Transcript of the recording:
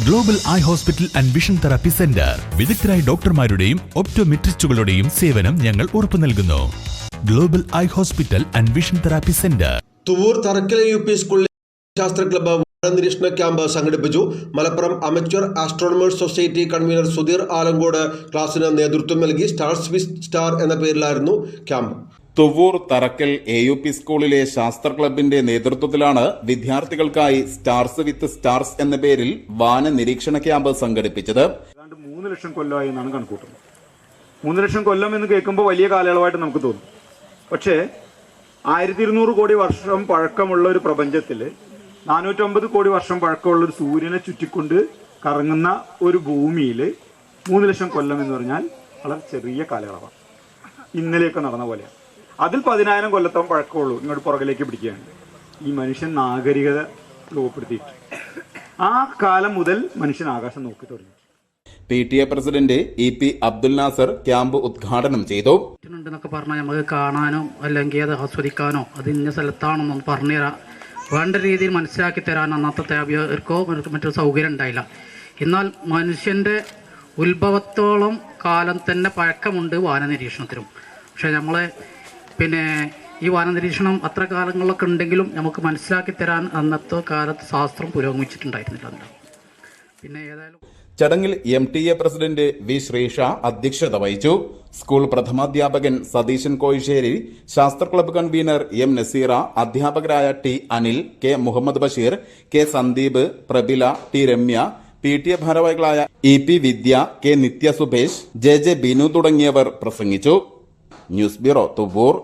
Global eye hospital and vision therapy centre വിദഗ്ധരായ ഡോക്ടർമാരുടെയും ഒപ്റ്റോമെട്രിസ്റ്റുകളുടെയും സേവനം ഞങ്ങൾ ഉറപ്പു നൽകുന്നു. Global eye hospital and vision therapy centre. Thuvur Tharakkal UP സ്കൂളിലെ ശാസ്ത്ര ക്ലബ്ബ് നിരീക്ഷണ ക്യാമ്പ് സംഘടിപ്പിച്ചു. Malappuram amateur astronomers society convener Sudheer Alangode ക്ലാസിന് നേതൃത്വം നൽകി. സ്റ്റാർസ് വിത്ത് സ്റ്റാർ എന്ന പേരിലായിരുന്നു ക്യാമ്പ്. തുവൂർ തറക്കൽ AUP സ്കൂളിലെ ശാസ്ത്ര ക്ലബിന്റെ നേതൃത്വത്തിലാണ് വിദ്യാർത്ഥികൾക്കായി സ്റ്റാർസ് വിത്ത് സ്റ്റാർസ് എന്ന പേരിൽ വാന നിരീക്ഷണ ക്യാമ്പ് സംഘടിപ്പിച്ചത്. 3 ലക്ഷം കൊല്ലമായി എന്നാണ് കണക്കൂട്ടുന്നത്. 3 ലക്ഷം കൊല്ലം എന്ന് കേൾക്കുമ്പോൾ വലിയ കാലയളവായിട്ട് നമുക്ക് തോന്നും. പക്ഷേ 1200 കോടി വർഷം പഴക്കമുള്ള ഒരു പ്രപഞ്ചത്തിൽ 450 കോടി വർഷം പഴക്കമുള്ള ഒരു സൂര്യനെ ചുറ്റിക്കൊണ്ട് കറങ്ങുന്ന ഒരു ഭൂമിയിൽ 3 ലക്ഷം കൊല്ലം എന്ന് പറഞ്ഞാൽ വളരെ ചെറിയ കാലയളവാണ്. ഇന്നലെയൊക്കെ നടന്ന പോലെയാണ്. അതിൽ 10,000 കൊല്ലത്തോളം പഴക്കമുള്ളൂ. ഇങ്ങോട്ട് പുറകിലേക്ക് പിടിക്കുകയാണ് ഈ മനുഷ്യൻ നാഗരികത രൂപപ്പെടുത്തിയിട്ട്. ആ കാലം മുതൽ മനുഷ്യൻ ആകാശം നോക്കി തുടങ്ങി. PTA president EP Abdul Nasar camp ഉദ്ഘാടനം ചെയ്തു. എന്നൊക്കെ പറഞ്ഞാൽ നമുക്ക് കാണാനോ അല്ലെങ്കിൽ അത് ആസ്വദിക്കാനോ അത് ഇന്ന സ്ഥലത്താണെന്നൊന്ന് പറഞ്ഞുതരാം വേണ്ട രീതിയിൽ മനസ്സിലാക്കി തരാൻ അന്നത്തെ തേവിയർക്കോ മറ്റൊരു സൗകര്യം ഉണ്ടായില്ല. എന്നാൽ മനുഷ്യൻ്റെ ഉത്ഭവത്തോളം കാലം തന്നെ പഴക്കമുണ്ട് വാന നിരീക്ഷണത്തിനും. പക്ഷെ നമ്മളെ ഈ വാന നിരീക്ഷണം അത്ര കാലങ്ങളിലൊക്കെ ഉണ്ടെങ്കിലും നമുക്ക് മനസ്സിലാക്കി തരാൻ അന്നത്തെ കാലത്ത് ശാസ്ത്രം പുരോഗമിച്ചിട്ടുണ്ടായിരുന്നില്ല. ഏതായാലും ചടങ്ങിൽ MTA പ്രസിഡന്റ് V ശ്രീഷ അധ്യക്ഷത വഹിച്ചു. സ്കൂൾ പ്രഥമാധ്യാപകൻ സതീശൻ കോയിശ്ശേരി, ശാസ്ത്ര ക്ലബ്ബ് കൺവീനർ M നസീറ, അധ്യാപകരായ T Anil, K Muhammad Basheer, K Sandeep, പ്രബില, T Ramya, PTA ഭാരവാഹികളായ EP വിദ്യ, K നിത്യ സുഭേഷ്, JJ ബിനു തുടങ്ങിയവർ പ്രസംഗിച്ചു. News bureau Thuvur.